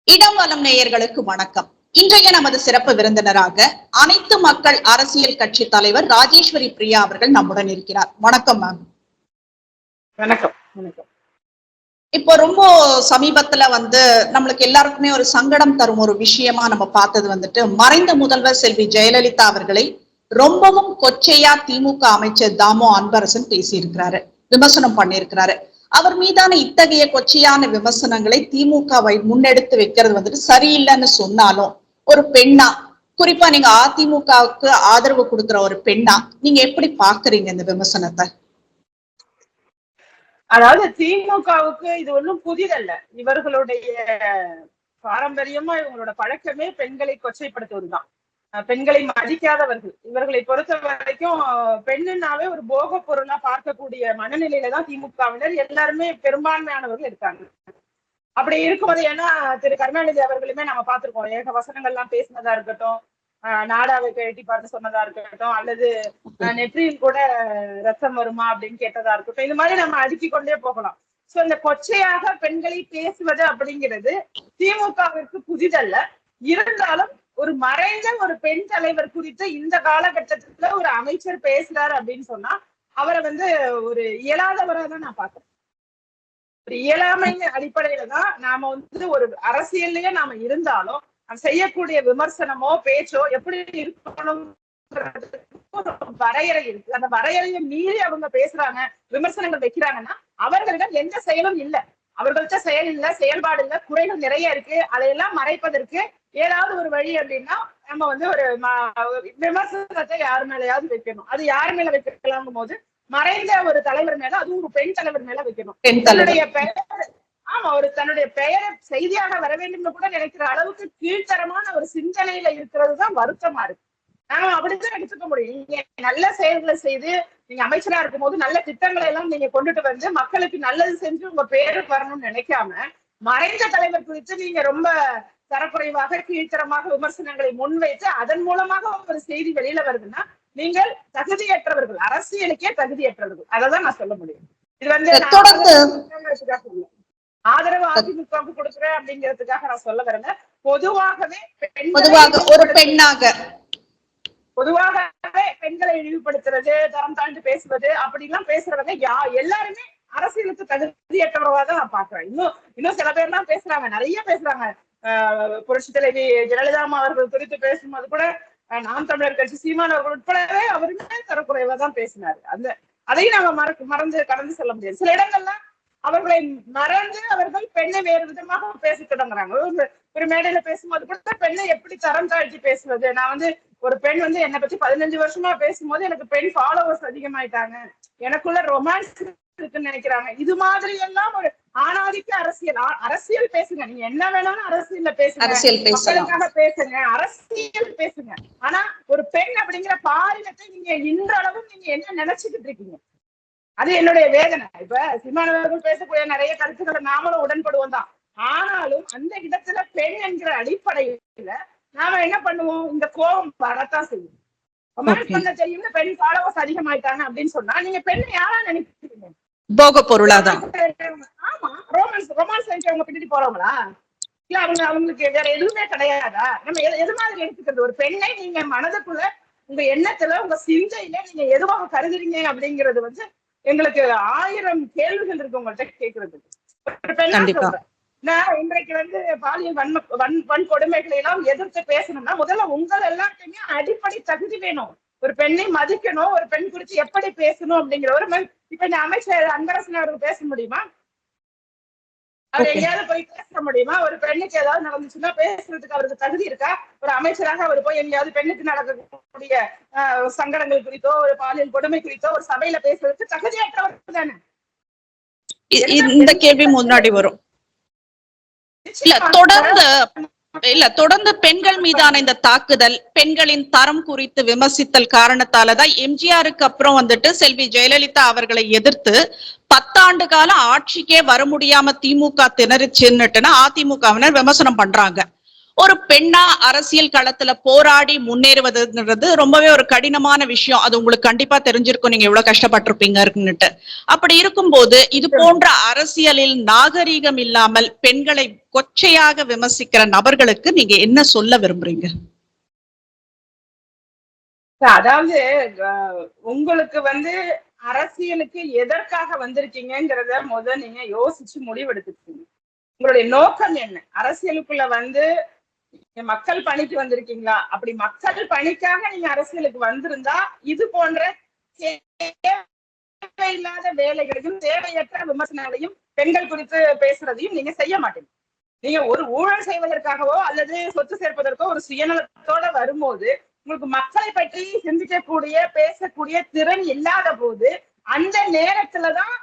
இடம் வலம் நேயர்களுக்கு வணக்கம். இன்றைய நமது சிறப்பு விருந்தினராக அனைத்து மக்கள் அரசியல் கட்சி தலைவர் ராஜேஸ்வரி பிரியா அவர்கள் நம்முடன் இருக்கிறார். வணக்கம் மேம். வணக்கம். வணக்கம். இப்போ ரொம்ப சமீபத்துல நம்மளுக்கு எல்லாருக்குமே ஒரு சங்கடம் தரும் ஒரு விஷயமா நம்ம பார்த்தது மறைந்த முதல்வர் செல்வி ஜெயலலிதா அவர்களை ரொம்பவும் கொச்சையா திமுக அமைச்சர் தாமோ அன்பரசன் பேசியிருக்கிறாரு, விமர்சனம் பண்ணியிருக்கிறாரு. அவர் மீதான இத்தகைய கொச்சையான விமர்சனங்களை திமுகவை முன்னெடுத்து வைக்கிறது சரியில்லைன்னு சொன்னாலும், ஒரு பெண்ணா, குறிப்பா நீங்க அதிமுகவுக்கு ஆதரவு கொடுக்கிற ஒரு பெண்ணா நீங்க எப்படி பாக்குறீங்க இந்த விமர்சனத்தை? அதாவது திமுகவுக்கு இது ஒன்றும் புதிதல்ல. இவர்களுடைய பாரம்பரியமா இவங்களோட பழக்கமே பெண்களை கொச்சைப்படுத்துவதுதான். பெண்களை மதிக்காதவர்கள். இவர்களை பொறுத்த வரைக்கும் பெண்ணுனாவே ஒரு போக பொருளா பார்க்கக்கூடிய மனநிலையில தான் திமுகவினர் எல்லாருமே பெரும்பான்மையானவர்கள் இருக்காங்க. அப்படி இருக்கும்போது ஏன்னா திரு கருணாநிதி அவர்களுமே நம்ம பார்த்திருக்கோம், ஏக வசனங்கள்லாம் பேசினதா இருக்கட்டும், நாடாவை கழட்டி பார்த்து சொன்னதா இருக்கட்டும், அல்லது நெற்றியில் கூட ரத்தம் வருமா அப்படின்னு கேட்டதா இருக்கட்டும், இது மாதிரி நம்ம அடுக்கி கொண்டே போகலாம். சோ இந்த கொச்சையாக பெண்களை பேசுவது அப்படிங்கிறது திமுகவிற்கு புதிதல்ல. இருந்தாலும் ஒரு மறைந்த ஒரு பெண் தலைவர் குறித்து இந்த காலகட்டத்துல ஒரு அமைச்சர் பேசுறாரு அப்படின்னு சொன்னா அவரை ஒரு இயலாதவரா தான் நான் பாக்குறேன். ஒரு இயலாமை அடிப்படையில தான் நாம ஒரு அரசியல்லயே நாம இருந்தாலும் செய்யக்கூடிய விமர்சனமோ பேச்சோ எப்படி இருக்கணும் வரையறை இருக்கு. அந்த வரையறையை மீறி அவங்க பேசுறாங்க, விமர்சனங்கள் வைக்கிறாங்கன்னா அவர்களிடம் எந்த செயலும் இல்லை. அவர்கள்ட்ட செயல் இல்ல, செயல்பாடு இல்ல, குறைகள் நிறைய இருக்கு. அதையெல்லாம் மறைப்பதற்கு ஏதாவது ஒரு வழி அப்படின்னா நம்ம ஒரு விமர்சனத்தை யார் மேலேயாவது வைக்கணும். அது யார் மேல வைக்கலாங்கும் போது மறைந்த ஒரு தலைவர் மேல, அதுவும் ஒரு பெண் தலைவர் மேல வைக்கணும். தன்னுடைய பெயர், ஆமா, தன்னுடைய பெயரை செய்தியாக வர வேண்டும் கூட நினைக்கிற அளவுக்கு கீழ்த்தரமான ஒரு சிந்தனையில இருக்கிறதுதான் வருத்தமா இருக்கு. நாம அப்படித்தான் எடுத்துக்க முடியும். நீங்க நல்ல செயல்களை செய்து நீங்க அமைச்சரா இருக்கும் போது நல்ல திட்டங்களை எல்லாம் நீங்க கொண்டுட்டு மக்களுக்கு நல்லது செஞ்சு உங்க பேருக்கு வரணும்னு நினைக்காம மறைந்த தலைவர் குறித்து நீங்க ரொம்ப தரக்குறைவாக கீழ்த்தரமாக விமர்சனங்களை முன்வைத்து அதன் மூலமாக ஒரு செய்தி வெளியில வருதுன்னா நீங்கள் தகுதியற்றவர்கள், அரசியலுக்கே தகுதியற்றவர்கள். அதான் நான் சொல்ல முடியும். இது ஆதரவு அதிமுகவுக்கு கொடுக்குறேன் அப்படிங்கிறதுக்காக நான் சொல்ல வரல. பொதுவாகவே ஒரு பெண்ணாக பொதுவாகவே பெண்களை இழிவுபடுத்துறது, தரம் தாழ்ந்து பேசுவது அப்படிலாம் பேசுறவங்க எல்லாருமே அரசியலுக்கு தகுதியற்றவர்களா தான் நான் பாக்குறேன். இன்னும் சில பேர் எல்லாம் பேசுறாங்க, நிறைய பேசுறாங்க. புரட்சி தலைவி ஜெயலலிதா அவர்கள் குறித்து பேசும்போது கூட நாம் தமிழர் கட்சி சீமான் அவர்கள் உட்படவே அவருமே தரக்குறைவா தான் பேசினாரு. அதையும் நாம மறந்து கடந்து செல்ல முடியாது. சில இடங்கள்ல அவர்களை மறந்து அவர்கள் பெண்ணை வேறு விதமாக பேச தொடங்குறாங்க. ஒரு மேடையில பேசும்போது கூட பெண்ணை எப்படி தரம் தாழ்த்தி பேசுவது. நான் ஒரு பெண் என்னை பத்தி 15 வருஷமா பேசும்போது எனக்கு பெண் ஃபாலோவர்ஸ் அதிகமாயிட்டாங்க, எனக்குள்ள ரொமான்ஸ் இருக்குன்னு நினைக்கிறாங்க. இது மாதிரி எல்லாம் ஒரு ஆணாதிக்க அரசியல் பேசுங்க. நீங்க என்ன வேணாலும் அரசியல்ல பேசுங்க, மக்களுக்காக பேசுங்க, அரசியல் பேசுங்க. ஆனா ஒரு பெண் அப்படிங்கிற பாலினத்தை நீங்க இன்றளவும் நீங்க என்ன நினைச்சுக்கிட்டு இருக்கீங்க? அது என்னுடைய வேதனை. இப்ப சீமானவர்கள் பேசக்கூடிய நிறைய கருத்துக்களை நாமளும் உடன்படுவோம் தான். ஆனாலும் அந்த இடத்துல பெண் என்கிற அடிப்படையில நாம என்ன பண்ணுவோம்? இந்த கோபம் வரத்தான் செய்யும். ரொமான்ஸ் பண்ண தெரியும், பெண் ஃபாலோவர்ஸ் அதிகமாயிட்டாங்க அப்படின்னு சொன்னா நீங்க பெண்ணை யாரா நினைக்கிறீங்க? போக பொருளாதான். ஆமா, ரொமான்ஸ் அவங்க பின்னாடி போறவங்களா? இல்ல அவங்களுக்கு வேற எதுவுமே கிடையாதா? நம்ம எது மாதிரி எடுத்துக்கிறது? ஒரு பெண்ணை நீங்க மனதுக்குள்ள உங்க எண்ணத்துல உங்க சிந்தையில நீங்க எதுவாக கருதுறீங்க அப்படிங்கிறது எங்களுக்கு 1000 கேள்விகள் இருக்கு உங்கள்கிட்ட கேட்கறது. ஒரு பெண்ணா நான் இன்றைக்கு பாலியல் வன்கொடுமைகளை எல்லாம் எதிர்த்து பேசணும்னா முதல்ல உங்கள் எல்லாத்தையுமே அடிப்படை தகுதி வேணும். ஒரு பெண்ணை மதிக்கணும், ஒரு பெண் குறித்து எப்படி பேசணும் அப்படிங்கிற ஒரு இப்ப இந்த அமைச்சர் அன்பரசன் அவர்கள் பேச முடியுமா? அவர் எங்கேயாவது போய் பேச முடியுமா? ஒரு பெண்ணுக்கு ஏதாவது நடந்துச்சுன்னா பேசுறதுக்கு அவருக்கு தகுதி இருக்கா? ஒரு அமைச்சராக அவர் போய் எங்கேயாவது பெண்ணுக்கு நடக்கக்கூடிய சங்கடங்கள் குறித்தோ ஒரு பாலியல் கொடுமை குறித்தோ ஒரு சபையில பேசுறதுக்கு தகுதியற்றவர் தானே? இந்த கேள்வி முன்னாடி வரும். தொடர்ந்து பெண்கள் மீதான இந்த தாக்குதல், பெண்களின் தரம் குறித்து விமர்சித்தல் காரணத்தாலதான் எம்ஜிஆருக்கு அப்புறம் செல்வி ஜெயலலிதா அவர்களை எதிர்த்து 10 ஆண்டு காலம் ஆட்சிக்கே வர முடியாம திமுக திணறிச்சுன்னுட்டுனா அதிமுகவினர் விமர்சனம் பண்றாங்க. ஒரு பெண்ணா அரசியல் களத்துல போராடி முன்னேறுவதுங்கிறது ரொம்பவே ஒரு கடினமான விஷயம். அது உங்களுக்கு கண்டிப்பா தெரிஞ்சிருக்கும், நீங்க எவ்வளவு கஷ்டப்பட்டிருப்பீங்கன்னுட்டு. அப்படி இருக்கும்போது இது போன்ற அரசியலில் நாகரீகம் இல்லாமல் பெண்களை கொச்சையாக விமர்சிக்கிற நபர்களுக்கு நீங்க என்ன சொல்ல விரும்புறீங்க? அதாவது உங்களுக்கு அரசியலுக்கு எதற்காக வந்திருக்கீங்கிறத நீங்க யோசிச்சு முடிவெடுத்துக்கீங்க. உங்களுடைய நோக்கம் என்ன? அரசியலுக்குள்ள மக்கள் பணிக்கு வந்திருக்கீங்களா? அப்படி மக்கள் பணிக்காக நீங்க அரசியலுக்கு வந்திருந்தா இது போன்ற தேவையில்லாத வேலைகளையும் தேவையற்ற விமர்சனங்களையும் பெண்கள் குறித்து பேசுறதையும் நீங்க செய்ய மாட்டீங்க. நீங்க ஒரு ஊழல் செய்வதற்காகவோ அல்லது சொத்து சேர்ப்பதற்கோ ஒரு சுயநலத்தோட வரும்போது உங்களுக்கு மக்களை பற்றி சிந்திக்கக்கூடிய பேசக்கூடிய திறன் இல்லாத போது அந்த நேரத்துலதான்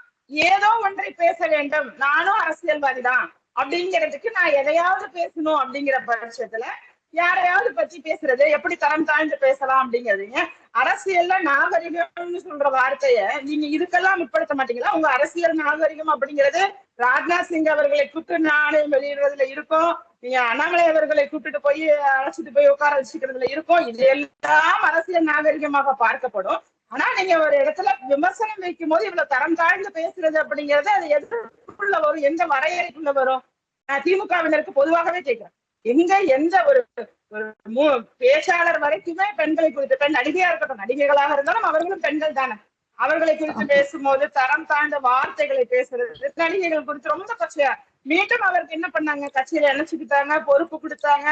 ஏதோ ஒன்றை பேச வேண்டும், நானும் அரசியல்வாதி தான் அப்படிங்கிறதுக்கு நான் எதையாவது பேசணும் அப்படிங்கிற பட்சத்துல யாரையாவது பத்தி பேசுறது எப்படி தரம் தாழ்ந்து பேசலாம் அப்படிங்கிறதுங்க. அரசியல்ல நாகரிகம்னு சொல்ற வார்த்தைய நீங்க இதுக்கெல்லாம் உட்படுத்த மாட்டீங்களா? உங்க அரசியல் நாகரிகம் அப்படிங்கிறது ராஜ்நாத் சிங் அவர்களை கூப்பிட்டு நாணயம் வெளியிடுறதுல இருக்கும், நீங்க அண்ணாமலை அவர்களை கூப்பிட்டு போய் அழைச்சிட்டு போய் உட்கார வச்சுக்கிறதுல இருக்கும். இது எல்லாம் அரசியல் நாகரிகமாக பார்க்கப்படும். ஆனா நீங்க ஒரு இடத்துல விமர்சனம் வைக்கும் போது இவ்வளவு தரம் தாழ்ந்து பேசுறது அப்படிங்கிறது அது எதுக்குள்ள வரும், எந்த வரையறைக்குள்ள வரும்? திமுகவினருக்கு பொதுவாகவே கேட்கிறேன். எங்க எந்த ஒரு பேச்சாளர் வரைக்குமே பெண்களை குறித்து, பெண் நடிகையா இருக்கட்டும், நடிகைகளாக இருந்தாலும் அவர்களும் பெண்கள் தானே, அவர்களை குறித்து பேசும்போது தரம் தாழ்ந்த வார்த்தைகளை பேசுறது, நடிகைகள் குறித்து ரொம்ப கட்சியா மீண்டும் அவருக்கு என்ன பண்ணாங்க? கட்சியில இணைச்சுக்கிட்டாங்க, பொறுப்பு கொடுத்தாங்க,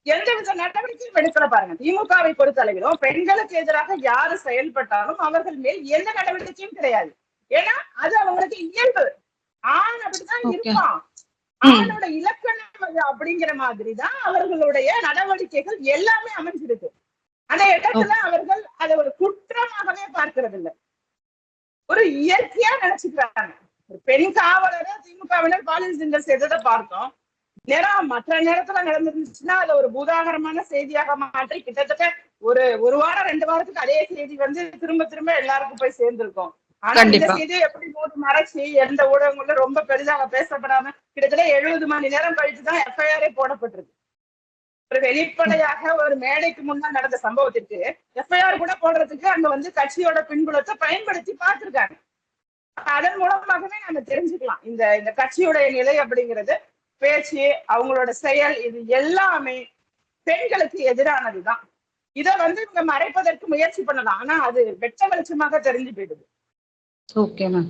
எந்தவித நடவடிக்கையும் எடுக்கல. பாருங்க, திமுகவை பொறுத்தளவிலும் பெண்களுக்கு எதிராக யாரு செயல்பட்டாலும் அவர்கள் மேல் எந்த நடவடிக்கையும் கிடையாது. ஏன்னா அது அவங்களுக்கு இயல்பு. ஆண் அப்படிதான் இருப்பான், ஆணோட இலக்கணம் அது அப்படிங்கிற மாதிரிதான் அவர்களுடைய நடவடிக்கைகள் எல்லாமே அமைஞ்சிருக்கு. அந்த இடத்துல அவர்கள் அதை ஒரு குற்றமாகவே பார்க்கிறது இல்லை, ஒரு இயற்கையா நினைச்சுக்கிறாங்க. ஒரு பெண் காவலரை திமுகவினர் பாலியல் சிங்கல் செய்ததை பார்த்தோம். மற்ற நேரத்துல நடந்துருந்துச்சுன்னா அதை ஒரு பூதாகரமான செய்தியாக மாற்றி கிட்டத்தட்ட ஒரு வாரம் 2 வாரத்துக்கு அதே செய்தி திரும்ப திரும்ப எல்லாருக்கும் போய் சேர்ந்திருக்கும். ஆனா இந்த செய்தியை எப்படி மூடி மறைச்சு எந்த ஊடகங்களும் ரொம்ப பெரிதாக பேசப்படாம கிட்டத்தட்ட 70 மணி நேரம் கழிச்சுதான் எஃப்ஐஆரே போடப்பட்டிருக்கு. ஒரு வெளிப்படையாக ஒரு மேடைக்கு முன்னால் நடந்த சம்பவத்திற்கு எஃப்ஐஆர் கூட போடுறதுக்கு அங்க கட்சியோட பின்புலத்தை பயன்படுத்தி பார்த்திருக்காங்க. அதன் மூலமாகவே நம்ம தெரிஞ்சுக்கலாம் இந்த கட்சியுடைய நிலை அப்படிங்கிறது, பேச்சு, அவங்களோட செயல், இது எல்லாமே பெண்களுக்கு எதிரானதுதான். இதை இவங்க மறைப்பதற்கு முயற்சி பண்ணலாம், ஆனா அது வெட்ட வெளிச்சமாக தெரிஞ்சு போயிடுது. Okay ma'am.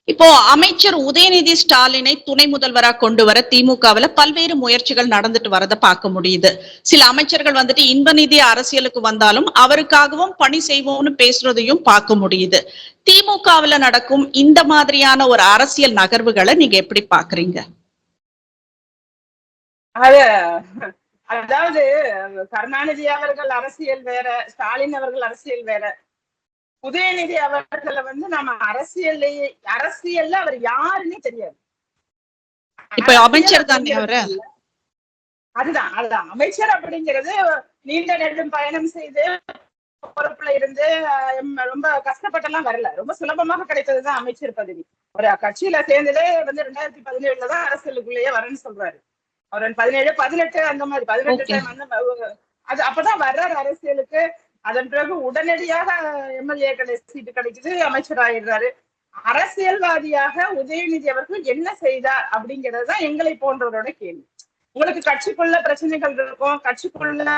இப்போ அமைச்சர் உதயநிதி ஸ்டாலினை துணை முதல்வரா கொண்டு வர திமுகவில் பல்வேறு முயற்சிகள் நடந்துட்டு வரதை பார்க்க முடியுது. சில அமைச்சர்கள் இன்ப நிதி அரசியலுக்கு வந்தாலும் அவருக்காகவும் பணி செய்வோம்னு பேசுறதையும் பார்க்க முடியுது. திமுகவில் நடக்கும் இந்த மாதிரியான ஒரு அரசியல் நகர்வுகளை நீங்க எப்படி பாக்குறீங்க? அதாவது கருணாநிதி அவர்கள் அரசியல் வேற, ஸ்டாலின் அவர்கள் அரசியல் வேற, உதயநிதி அவர்களை நம்ம அரசியல்ல அவர் யாருன்னே தெரியாது. இப்ப அமைச்சர் தானே அவரு. அதுதான் அமைச்சர் அப்படிங்கிறது நீண்ட நெடும் பயணம் செய்து பொறுப்புல இருந்து ரொம்ப கஷ்டப்பட்டெல்லாம் வரல, ரொம்ப சுலபமாக கிடைத்ததுதான் அமைச்சர் பதவி. ஒரு கட்சியில சேர்ந்ததே 2017 தான் அரசியலுக்குள்ளேயே வரேன்னு சொல்றாரு. அவர் 17, 18 அந்த மாதிரி 18 அது அப்பதான் வர்றாரு அரசியலுக்கு. அதன் பிறகு உடனடியாக எம்எல்ஏ சீட்டு கிடைக்குது, அமைச்சர் ஆயிடுறாரு. அரசியல்வாதியாக உதயநிதி அவர்கள் என்ன செய்தார் அப்படிங்கறதுதான் எங்களை போன்றவரோட கேள்வி. உங்களுக்கு கட்சிக்குள்ள பிரச்சனைகள் இருக்கும், கட்சிக்குள்ள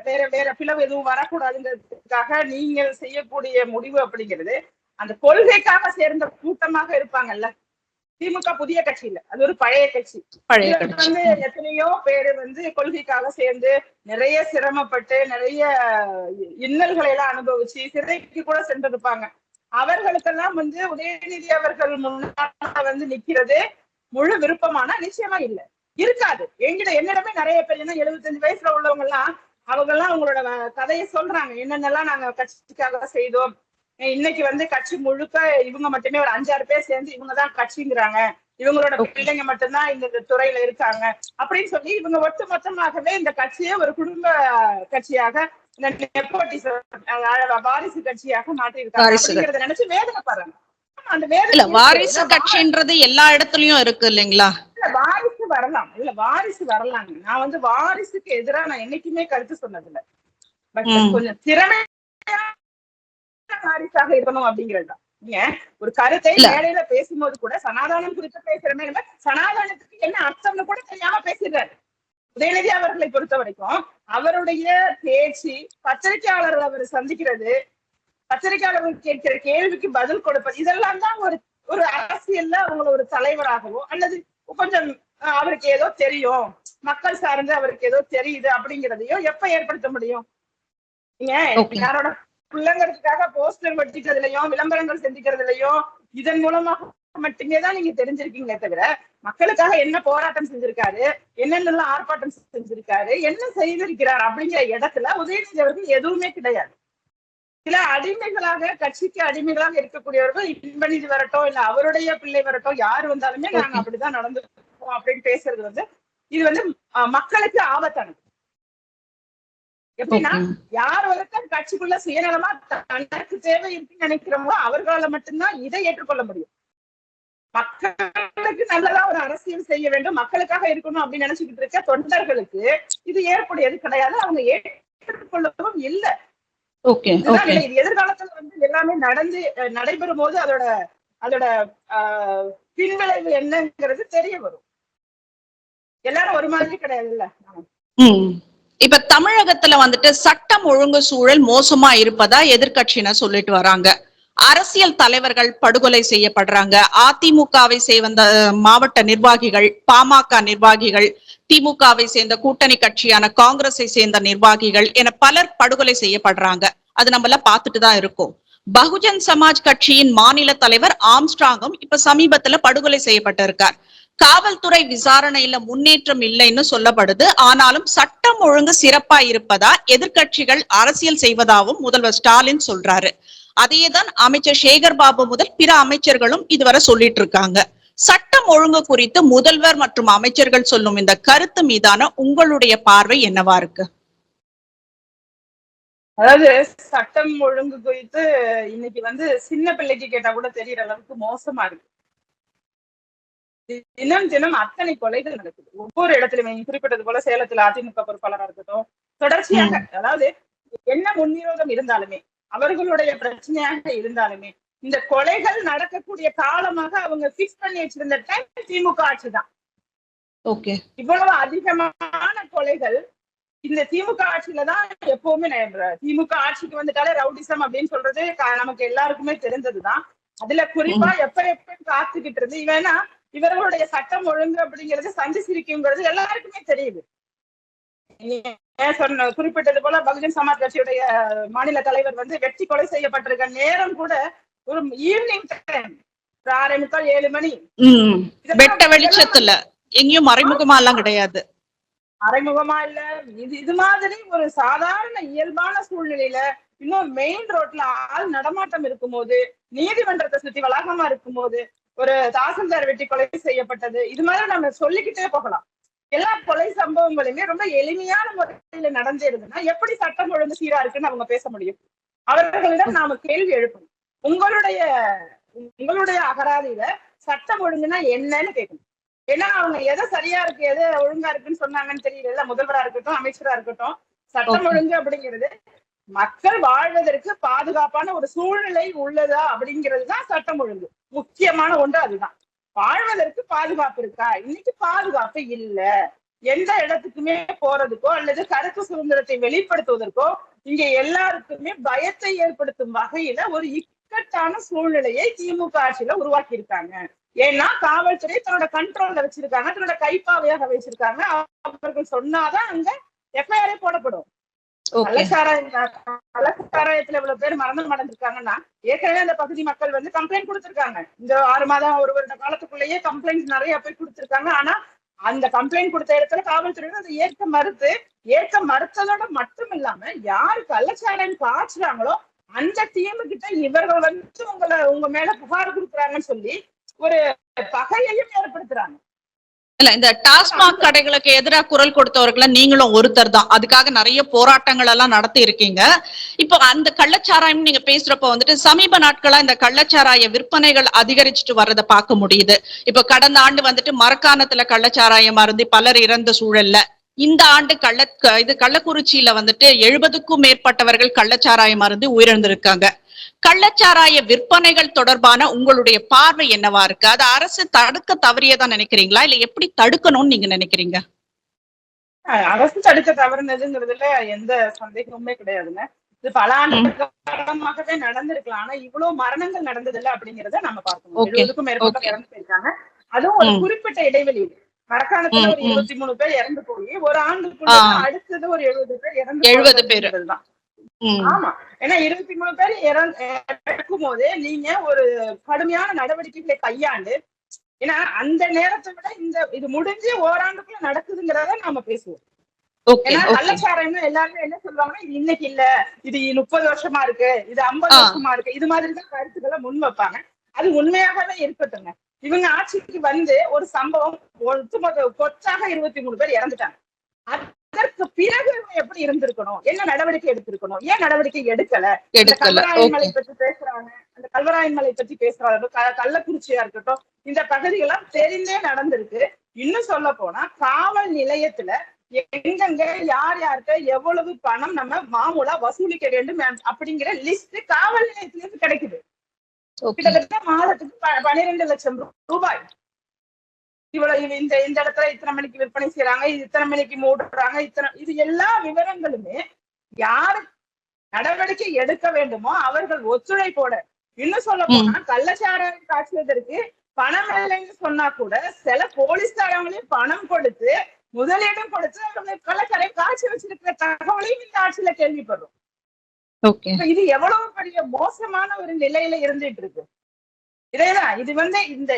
வேற வேற பிளவு எதுவும் வரக்கூடாதுங்கிறதுக்காக நீங்கள் செய்யக்கூடிய முடிவு அப்படிங்கிறது அந்த கொள்கைக்காக சேர்ந்த கூட்டமாக இருப்பாங்கல்ல. திமுக புதிய கட்சி இல்ல, அது ஒரு பழைய கட்சி. எத்தனையோ பேரு கொள்கைக்காக சேர்ந்து நிறைய சிரமப்பட்டு நிறைய இன்னல்களை எல்லாம் அனுபவிச்சு சிறைக்கு கூட சென்றிருப்பாங்க. அவர்களுக்கெல்லாம் உதயநிதி அவர்கள் முன்னாடி நிக்கிறது முழு விருப்பமான நிச்சயமா இல்ல, இருக்காது. என்னிடமே நிறைய பேர், ஏன்னா 75 வயசுல உள்ளவங்க எல்லாம் அவங்க எல்லாம் அவங்களோட கதையை சொல்றாங்க, என்னென்னலாம் நாங்க கட்சிக்காக செய்தோம். இன்னைக்கு கட்சி முழுக்க இவங்க மட்டுமே ஒரு 5-6 பேர் சேர்ந்து இவங்கதான் கட்சிங்கிறாங்க, இவங்களோட பிள்ளைங்க மட்டும்தான் இந்த துறையில இருக்காங்க அப்படின்னு சொல்லி இவங்க ஒட்டு மொத்தமாகவே இந்த கட்சியை ஒரு குடும்ப கட்சியாக, வாரிசு கட்சியாக மாற்றிருக்காங்க. நினைச்சு வேதனைப்படுறாங்க. அந்த வேதனை வாரிசு கட்சின்றது எல்லா இடத்துலயும் இருக்கு இல்லைங்களா? வாரிசு வரலாம், இல்ல வாரிசு வரலாங்க. நான் வந்து வாரிசுக்கு எதிரா நான் என்னைக்குமே கருத்து சொன்னதில்ல. பட் கொஞ்சம் திறமையான வாரிசாக இருக்கணும் அப்படிங்கிறதுதான். நீங்க ஒரு கருத்தை மேடையில பேசும்போது கூட சனாதானம் குறித்து பேசுறமே, சனாதானத்துக்கு என்ன அர்த்தம்னு கூட தெரியாம பேசிடுறாரு. உதயநிதி அவர்களை பொறுத்த வரைக்கும் அவருடைய பேச்சு, பத்திரிகையாளர்கள் அவர் சந்திக்கிறது, பத்திரிகையாளர்கள் கேட்கிற கேள்விக்கு பதில் கொடுப்பது, இதெல்லாம் தான் ஒரு ஒரு அரசியல்ல அவங்கள ஒரு தலைவராகவோ அல்லது கொஞ்சம் அவருக்கு ஏதோ தெரியும், மக்கள் சார்ந்து அவருக்கு ஏதோ தெரியுது அப்படிங்கிறதையோ எப்ப ஏற்படுத்த முடியும்? நீங்க யாரோட பிள்ளைங்கிறதுக்காக போஸ்டர் வெட்டிக்கிறதுலயும் விளம்பரங்கள் செஞ்சுக்கிறதுலயும் இதன் மூலமாக மட்டுமே தான் நீங்க தெரிஞ்சிருக்கீங்களே தவிர மக்களுக்காக என்ன போராட்டம் செஞ்சிருக்காரு, என்னென்னலாம் ஆர்ப்பாட்டம் செஞ்சிருக்காரு, என்ன செய்திருக்கிறார் அப்படிங்கிற இடத்துல உதயநிதி அவர்கள் எதுவுமே கிடையாது. சில அடிமைகளாக, கட்சிக்கு அடிமைகளாக இருக்கக்கூடியவர்கள் இன்பநிதி வரட்டும் இல்ல அவருடைய பிள்ளை வரட்டும் யாரு வந்தாலுமே நாங்க அப்படிதான் நடந்துருக்கோம் அப்படின்னு பேசுறது வந்து இது வந்து மக்களுக்கு ஆபத்தானது. எப்படின்னா யார் வரைக்கும் கட்சிக்குள்ள சுயநலமா தனக்கு தேவை இருக்குன்னு நினைக்கிறோமோ அவர்களால மட்டும்தான் இதை ஏற்றுக்கொள்ள முடியும். மக்களுக்கு நல்லதா ஒரு அரசியல் செய்ய வேண்டும், மக்களுக்காக இருக்கணும் அப்படின்னு நினைச்சுக்கிட்டு இருக்க தொண்டர்களுக்கு இது ஏற்புடையது கிடையாது, அவங்க ஏற்றுக்கொள்ளவும் இல்லை. எதிர்காலத்துல வந்து எல்லாமே நடைபெறும் போது அதோட பின்விளைவு என்னங்கிறது தெரிய வரும். எல்லாரும் ஒரு மாதிரி கிடையாது இல்ல. இப்ப தமிழகத்துல வந்துட்டு சட்டம் ஒழுங்கு சூழல் மோசமா இருப்பதா எதிர்கட்சியினர் சொல்லிட்டு வராங்க. அரசியல் தலைவர்கள் படுகொலை செய்யப்படுறாங்க. அதிமுகவை சேர்ந்த மாவட்ட நிர்வாகிகள், பாமக நிர்வாகிகள், திமுகவை சேர்ந்த கூட்டணி கட்சியான காங்கிரஸை சேர்ந்த நிர்வாகிகள் என பலர் படுகொலை செய்யப்படுறாங்க. அது நம்மள பார்த்துட்டு தான் இருக்கோம். பகுஜன் சமாஜ் கட்சியின் மாநில தலைவர் ஆம்ஸ்ட்ராங்கும் இப்ப சமீபத்துல படுகொலை செய்யப்பட்டிருக்கார். காவல்துறை விசாரணையில முன்னேற்றம் இல்லைன்னு சொல்லப்படுது. ஆனாலும் சட்டம் ஒழுங்கு சிறப்பா இருப்பதா எதிர்கட்சிகள் அரசியல் செய்வதாகவும் முதல்வர் ஸ்டாலின் சொல்றாரு. அதையேதான் அமைச்சர் சேகர் பாபு முதல் பிற அமைச்சர்களும் இதுவரை சொல்லிட்டு இருக்காங்க. சட்டம் ஒழுங்கு குறித்து முதல்வர் மற்றும் அமைச்சர்கள் சொல்லும் இந்த கருத்து மீதான உங்களுடைய பார்வை என்னவா இருக்கு? அதாவது சட்டம் ஒழுங்கு குறித்து இன்னைக்கு வந்து சின்ன பிள்ளைக்கு கேட்டா கூட தெரியற அளவுக்கு மோசமா இருக்கு. தினம் தினம் அத்தனை கொலைகள் நடக்குது ஒவ்வொரு இடத்துலயுமே. குறிப்பிட்டது போல சேலத்துல அதிமுக பொறுப்பாளராக இருக்கட்டும், தொடர்ச்சியாக அதாவது என்ன முன்விரோதம் இருந்தாலுமே, அவர்களுடைய பிரச்சனையாக இருந்தாலுமே, இந்த கொலைகள் நடக்கக்கூடிய காலமாக அவங்க பிக்ஸ் பண்ணி வச்சிருந்த டைம் திமுக ஆட்சி தான். இவ்வளவு அதிகமான கொலைகள் இந்த திமுக ஆட்சியில தான் எப்பவுமே திமுக ஆட்சிக்கு வந்துட்டாலே ரவுடிசம் அப்படின்னு சொல்றது நமக்கு எல்லாருக்குமே தெரிஞ்சதுதான். அதுல குறிப்பா எப்ப காத்துக்கிட்டு இருந்து இவனா இவர்களுடைய சட்டம் ஒழுங்கு அப்படிங்கிறது சந்தி சிரிக்குங்கிறது எல்லாருக்குமே தெரியுது. சொன்ன குறிப்பிட்டது போல பகுஜன் சமாஜ் கட்சியுடைய மாநில தலைவர் வந்து வெட்டி கொலை செய்யப்பட்டிருக்க நேரம் கூட ஒரு ஈவினிங் டைம் 6:45 7 மணி வெட்ட வெளிச்சத்துல எங்கேயும் மறைமுகமா எல்லாம் கிடையாது. மறைமுகமா இல்ல, இது மாதிரி ஒரு சாதாரண இயல்பான சூழ்நிலையில இன்னும் மெயின் ரோட்ல ஆள் நடமாட்டம் இருக்கும் போது, நீதிமன்றத்தை சுத்தி வளாகமா இருக்கும் போது ஒரு தாசில்தார் வெட்டி கொலை செய்யப்பட்டது, இது மாதிரி நம்ம சொல்லிக்கிட்டே போகலாம். எல்லா கொலை சம்பவங்களுமே ரொம்ப எளிமையான முறையில நடந்திருக்குன்னா எப்படி சட்டம் ஒழுங்கு சீரா இருக்குன்னு அவங்க பேச முடியும்? அவர்களிடம் நாம கேள்வி எழுப்பணும். உங்களுடைய அகராதியில சட்டம் ஒழுங்குன்னா என்னன்னு கேட்கணும். ஏன்னா அவங்க எதை சரியா இருக்கு எதை ஒழுங்கா இருக்குன்னு சொன்னாங்கன்னு தெரியல. முதல்வரா இருக்கட்டும், அமைச்சரா இருக்கட்டும், சட்டம் ஒழுங்கு அப்படிங்கிறது மக்கள் வாழ்வதற்கு பாதுகாப்பான ஒரு சூழ்நிலை உள்ளதா அப்படிங்கிறதுதான் சட்டம் ஒழுங்கு. முக்கியமான ஒன்று அதுதான். வாழ்வதற்கு பாதுகாப்பு இருக்கா? இன்னைக்கு பாதுகாப்பு இல்ல. எந்த இடத்துக்குமே போறதுக்கோ அல்லது கருத்து சுதந்திரத்தை வெளிப்படுத்துவதற்கோ இங்க எல்லாருக்குமே பயத்தை ஏற்படுத்தும் வகையில ஒரு இக்கட்டான சூழ்நிலையை திமுக ஆட்சியில உருவாக்கி இருக்காங்க. ஏன்னா காவல்துறை தன்னோட கண்ட்ரோல்ல வச்சிருக்காங்க, தன்னோட கைப்பாவையாக வச்சிருக்காங்க. அவர்கள் சொன்னாதான் அங்க எஃப்ஐஆரே போடப்படும். கள்ளச்சாராயத்துல இவ்வளவு பேர் மரணம் அடைஞ்சிருக்காங்கன்னா ஏற்கனவே அந்த பகுதி மக்கள் வந்து கம்ப்ளைண்ட் கொடுத்திருக்காங்க. இந்த 6 மாதம் 1 வருட காலத்துக்குள்ளேயே கம்ப்ளைண்ட் நிறைய பேர் கொடுத்திருக்காங்க. ஆனா அந்த கம்ப்ளைண்ட் கொடுத்த இடத்துல காவல்துறை அதை ஏற்க மறுத்ததோட மட்டும் இல்லாம யாரு கள்ளச்சாராயம் காய்ச்சுறாங்களோ அந்த டீமு கிட்ட இவர்கள் வந்து உங்க மேல புகார் கொடுக்குறாங்கன்னு சொல்லி ஒரு பகையையும் ஏற்படுத்துறாங்க. இல்ல இந்த டாஸ்மாக் கடைகளுக்கு எதிராக குரல் கொடுத்தவர்களை நீங்களும் ஒருத்தர் தான். அதுக்காக நிறைய போராட்டங்கள் எல்லாம் நடத்தி இருக்கீங்க. இப்போ அந்த கள்ளச்சாராயம் நீங்க பேசுறப்ப வந்துட்டு சமீப நாட்களா இந்த கள்ளச்சாராய விற்பனைகள் அதிகரிச்சுட்டு வர்றதை பார்க்க முடியுது. இப்ப கடந்த ஆண்டு வந்துட்டு மரக்காணத்துல கள்ளச்சாராயம் அருந்தி பலர் இறந்த சூழல்ல இந்த ஆண்டு கள்ளக்குறிச்சியில வந்துட்டு 70க்கும் மேற்பட்டவர்கள் கள்ளச்சாராயம் அருந்தி உயிரிழந்திருக்காங்க. கள்ளச்சாராய விற்பனைகள் தொடர்பான உங்களுடைய பார்வை என்னவா இருக்கு? அது அரசு தடுக்க தவறியதா நினைக்கிறீங்களா, இல்ல எப்படி தடுக்கணும்னு நீங்க நினைக்கிறீங்க? அரசு தடுக்க தவறுனதுங்கிறதுல எந்த சந்தேகமுமே கிடையாதுங்க. இது பல ஆண்டு காலமாகவே நடந்திருக்கலாம். ஆனா இவ்வளவு மரணங்கள் நடந்தது இல்ல அப்படிங்கறத நம்ம பார்க்கணும். 70க்கும் மேற்பட்ட இறந்து போயிருக்காங்க. அதுவும் ஒரு குறிப்பிட்ட இடைவெளி. மரக்காணத்துல ஒரு 23 பேர் இறந்து போய் ஒரு ஆண்டுக்குள்ள அடுத்தது ஒரு 70 பேர் இறந்து தான். ஆமா, ஏன்னா 23 பேர் இறக்கும் போது நீங்க ஒரு கடுமையான நடவடிக்கைகளை கையாண்டு, ஏன்னா அந்த நேரத்தை விட இது முடிஞ்சு ஓராண்டுக்குள்ள நடக்குதுங்கிறத நாம பேசுவோம். ஏன்னா கள்ளச்சாராயம்னா எல்லாருமே என்ன சொல்லுவாங்கன்னா, இது இன்னைக்கு இல்ல, இது 30 வருஷமா இருக்கு, இது 50 வருஷமா இருக்கு, இது மாதிரிதான் கருத்துக்களை முன் வைப்பாங்க. அது உண்மையாகவே இருக்கட்டுங்க. இவங்க ஆட்சிக்கு வந்து ஒரு சம்பவம் ஒட்டுமொத்த கொச்சாக 23 பேர் இறந்துட்டாங்க. அதற்கு பிறகு எப்படி இருந்திருக்கணும், என்ன நடவடிக்கை எடுத்திருக்கணும், ஏன் நடவடிக்கை எடுக்கல? கல்வராயன் மலை பற்றி பேசுறாங்க, அந்த கல்வராயன் மலை பற்றி பேசுறாங்க, கள்ளக்குறிச்சியா இருக்கட்டும், இந்த பகுதிகள்லாம் தெரிந்தே நடந்திருக்கு. இன்னும் சொல்ல போனா காவல் நிலையத்துல எங்கெங்க யார் யார்கிட்ட எவ்வளவு பணம் நம்ம மாமூலா வசூலிக்க வேண்டும் அப்படிங்கிற லிஸ்ட் காவல் நிலையத்திலிருந்து கிடைக்குது. கிட்டத்தட்ட மாதத்துக்கு 12 லட்சம் ரூபாய். இவ்வளவு இந்த இடத்துல இத்தனை மணிக்கு விற்பனை செய்யறாங்க, இத்தனை மணிக்கு மூடுறாங்க, இது எல்லா விவரங்களுமே யாரு நடவடிக்கை எடுக்க வேண்டுமோ அவர்கள் ஒத்துழைப்போட. இன்னும் சொல்ல போனா கள்ளச்சாராயம் காய்ச்சுவதற்கு பணம் இல்லைன்னு சொன்னா கூட சில போலீஸ்காரங்களையும் பணம் கொடுத்து முதலீடும் கொடுத்து கள்ளச்சாராயம் காய்ச்சி வச்சிருக்கிற தகவலையும் இந்த ஆட்சியில கேள்விப்படுறோம். இது எவ்வளவு பெரிய மோசமான ஒரு நிலையில இருந்துட்டு இருக்கு. இதேதான் இது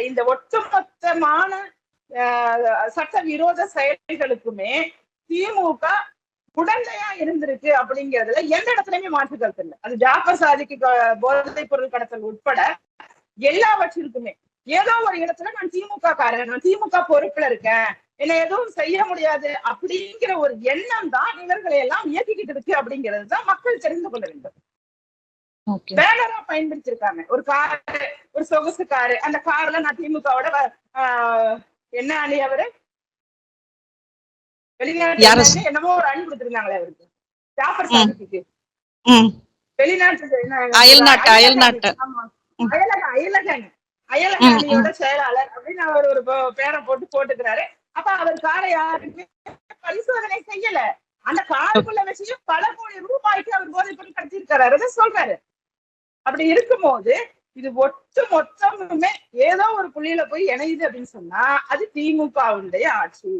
இந்த ஒட்டுமொத்தமான சட்டவிரோத செயல்களுக்குமே திமுக உடந்தையா இருந்திருக்கு அப்படிங்கிறதுல எந்த இடத்துலயுமே மாற்று கருத்து இல்லை. அது ஜாஃபர் சாதிக்கு போதைப் பொருள் கடத்தல் உட்பட எல்லாவற்றிற்குமே ஏதோ ஒரு இடத்துல நான் திமுக காரன், நான் திமுக பொறுப்புல இருக்கேன், என்ன எதுவும் செய்ய முடியாது அப்படிங்கிற ஒரு எண்ணம் தான் இவர்களை எல்லாம் இயக்கிக்கிட்டு இருக்கு அப்படிங்கிறது தான் மக்கள் தெரிந்து கொள்ள வேண்டும். பேனரா பயன்படுத்திருக்காங்க. ஒரு காரு, ஒரு சொகுசு காரு, அந்த கார்ல நான் திமுகவோட என்ன அணி அவரு வெளிநாட்டு என்னமோ ஒரு அணி கொடுத்திருந்தாங்களே அவருக்கு, ஜாஃபர் சாதிக்கு வெளிநாட்டு அயலக செயலாளர் அப்படின்னு அவர் ஒரு பேரை போட்டுக்கிறாரு. அப்ப அவர் காரை யாருமே பரிசோதனை செய்யல. அந்த காருக்குள்ள வச்சு பல கோடி ரூபாய்க்கு அவர் போதைப் பொருள் கடத்திருக்காரு சொல்றாரு. அப்படி இருக்கும்போது இது ஒட்டு மொத்தமுமே ஏதோ ஒரு புள்ளியில போய் இணையுது அப்படின்னு சொன்னா அது திமுகவுடைய ஆட்சி.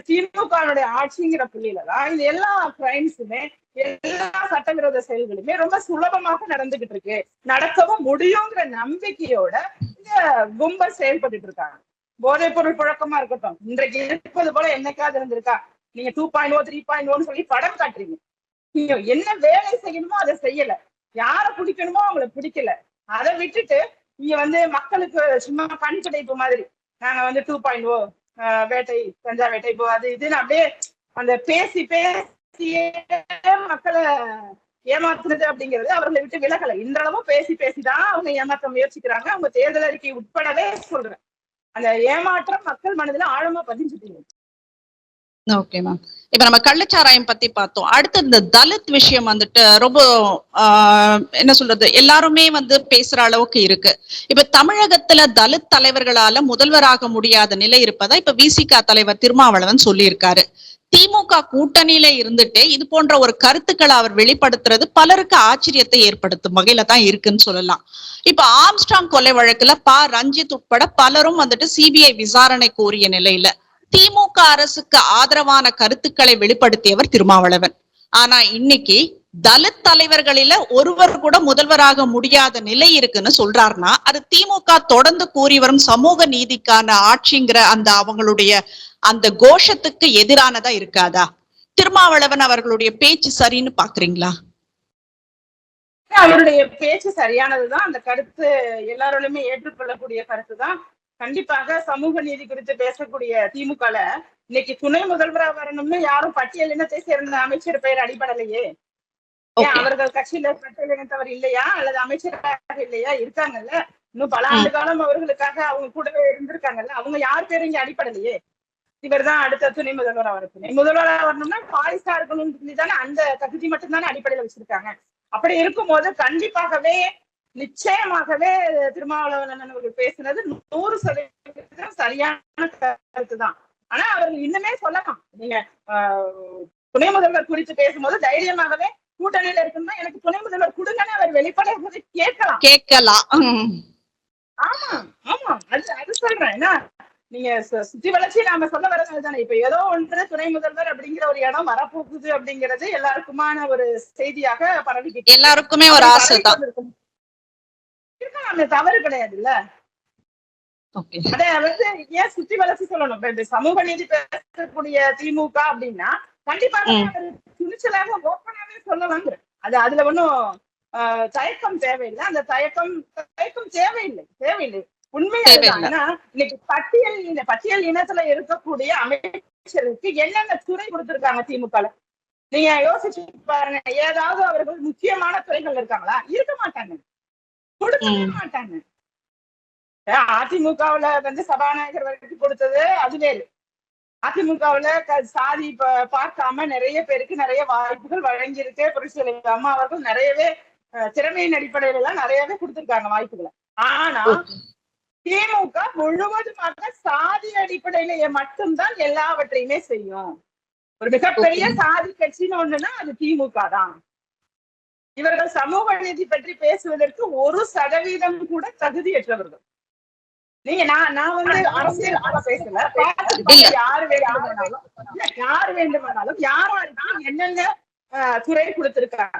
திமுகவுடைய ஆட்சிங்கிற புள்ளியிலதான் இது எல்லா கிரைம்ஸுமே எல்லா சட்டவிரோத செயல்களுமே ரொம்ப சுலபமாக நடந்துகிட்டு இருக்கு, நடக்கவும் முடியுங்கிற நம்பிக்கையோட இந்த கும்பல் செயல்பட்டு இருக்காங்க. போதைப் பொருள் புழக்கமா இருக்கட்டும், இன்றைக்கு இருப்பது போல என்னைக்காவது இருந்திருக்கா? நீங்க 2.0 3.0 சொல்லி படம் காட்டுறீங்க. நீங்க என்ன வேலை செய்யணுமோ அதை செய்யல, யார பிடிக்கணுமோ அவங்களை பிடிக்கல. அதை விட்டுட்டு நீங்க மக்களுக்கு சும்மா கண் கிடைப்பு மாதிரி நாங்க 2.0 வேட்டை, கஞ்சா வேட்டை, இப்போ அது இதுன்னு அப்படியே அந்த பேசியே மக்களை ஏமாத்துறது அப்படிங்கிறது அவர்களை விட்டு விலகலை. இன்றளவும் பேசிதான் அவங்க ஏமாற்ற முயற்சிக்கிறாங்க. அவங்க தேர்தல் அறிக்கை உட்படவே சொல்றேன், அந்த ஏமாற்றம் மக்கள் மனதில ஆழமா பதிஞ்சுட்டீங்க. Okay ma'am. இப்ப நம்ம கள்ளச்சாராயம் பத்தி பார்த்தோம். அடுத்து இந்த தலித் விஷயம் ரொம்ப என்ன சொல்றது, எல்லாருமே பேசுற அளவுக்கு இருக்கு. இப்ப தமிழகத்துல தலித் தலைவர்களால முதல்வராக முடியாத நிலை இருப்பதா இப்ப விசிக தலைவர் திருமாவளவன் சொல்லி இருக்காரு. திமுக கூட்டணியில இருந்துட்டே இது போன்ற ஒரு கருத்துக்களை அவர் வெளிப்படுத்துறது பலருக்கு ஆச்சரியத்தை ஏற்படுத்தும் வகையில தான் இருக்குன்னு சொல்லலாம். இப்ப ஆம்ஸ்ட்ராங் கொலை வழக்குல ரஞ்சித் உட்பட பலரும் சிபிஐ விசாரணை கோரிய நிலையில திமுக அரசுக்கு ஆதரவான கருத்துக்களை வெளிப்படுத்தியவர் திருமாவளவன். ஆனா இன்னைக்கு தலித் தலைவர்களில ஒருவர் கூட முதல்வராக முடியாத நிலை இருக்குன்னு சொல்றாருன்னா அது திமுக தொடர்ந்து கூறி வரும் சமூக நீதிக்கான ஆட்சிங்கிற அவங்களுடைய அந்த கோஷத்துக்கு எதிரானதா இருக்காதா? திருமாவளவன் அவர்களுடைய பேச்சு சரின்னு பாக்குறீங்களா? அவருடைய பேச்சு சரியானதுதான், அந்த கருத்து எல்லாரோடையுமே ஏற்றுக்கொள்ளக்கூடிய கருத்து தான். கண்டிப்பாக சமூக நீதி குறித்து பேசக்கூடிய திமுகல இன்னைக்கு துணை முதல்வரா வரணும்னு யாரும் பட்டியல் இனத்தை சேர்ந்த அமைச்சர் பெயர் அடிபடலையே. ஏன் அவர்கள் கட்சியில பட்டியல் இனத்தவர் இல்லையா அல்லது அமைச்சராக இல்லையா? இருக்காங்கல்ல. இன்னும் பல ஆண்டு காலம் அவர்களுக்காக அவங்க கூடவே இருந்திருக்காங்கல்ல. அவங்க யார் பேரும் இங்க அடிப்படலையே. இவர் தான் அடுத்த துணை முதல்வரா வரணும். துணை முதல்வரா வரணும்னா வாரிசா இருக்கணும்னு சொல்லி தானே அந்த தகுதி மட்டும்தானே அடிப்படையில வச்சிருக்காங்க. அப்படி இருக்கும்போது கண்டிப்பாகவே நிச்சயமாகவே திருமாவளவன் அவர்கள் பேசுனது 100% சரியான கருத்து தான். ஆனா அவர்கள் இன்னுமே சொல்லலாம். நீங்க துணை முதல்வர் குறித்து பேசும்போது தைரியமாகவே கூட்டணியில இருக்குன்னா எனக்கு துணை முதல்வர் கொடுங்கன்னு அவர் வெளிப்படையாக கேட்கலாம். ஆமா ஆமா அது சொல்றேன். ஏன்னா நீங்க சுத்தி வளர்ச்சி நாம சொல்ல வரது தானே. இப்ப ஏதோ ஒன்று துணை முதல்வர் அப்படிங்கிற ஒரு இடம் வரப்போகுது அப்படிங்கிறது எல்லாருக்குமான ஒரு செய்தியாக பரவிக்கிட்டு எல்லாருக்குமே ஒரு ஆசை தான். தவறு கிடையாது இல்ல. அதே வந்து ஏன் சுத்தி வளர்ச்சி சொல்லணும்? சமூக நீதி பேசக்கூடிய திமுக அப்படின்னா கண்டிப்பாக துணிச்சலாக ஓப்பனாவே சொல்லலாம். அதுல ஒன்னும் தயக்கம் தேவையில்லை. அந்த தயக்கம் தேவையில்லை. உண்மையான இன்னைக்கு பட்டியல் இனத்துல இருக்கக்கூடிய அமைச்சருக்கு என்னென்ன துறை கொடுத்திருக்காங்க திமுக? நீங்க யோசிச்சு பாருங்க. ஏதாவது அவர்கள் முக்கியமான துறைகள் இருக்காங்களா? இருக்க மாட்டாங்க, கொடுக்கவே மாட்டாங்க. அதிமுகவுல வந்து சபாநாயகர் வரைக்கும் கொடுத்தது அது வேறு. அதிமுகவுல சாதி பார்க்காம நிறைய பேருக்கு நிறைய வாய்ப்புகள் வழங்கியிருக்கு. புரட்சித்தலைவர் அம்மா அவர்கள் நிறையவே திறமையின் அடிப்படையில எல்லாம் நிறையவே கொடுத்திருக்காங்க வாய்ப்புகளை. ஆனா திமுக முழுவதுமாக சாதி அடிப்படையிலேயே மட்டும்தான் எல்லாவற்றையுமே செய்யும். ஒரு மிகப்பெரிய சாதி கட்சின்னு ஒண்ணுன்னா அது திமுக தான். இவர்கள் சமூக நீதி பற்றி பேசுவதற்கு 1% கூட தகுதியற்றவர்கள். நீங்க நான் வந்து அரசியல் பேசல. யாரு வேண்டுமானாலும் யாராருக்கு என்னென்ன துறை கொடுத்திருக்காங்க,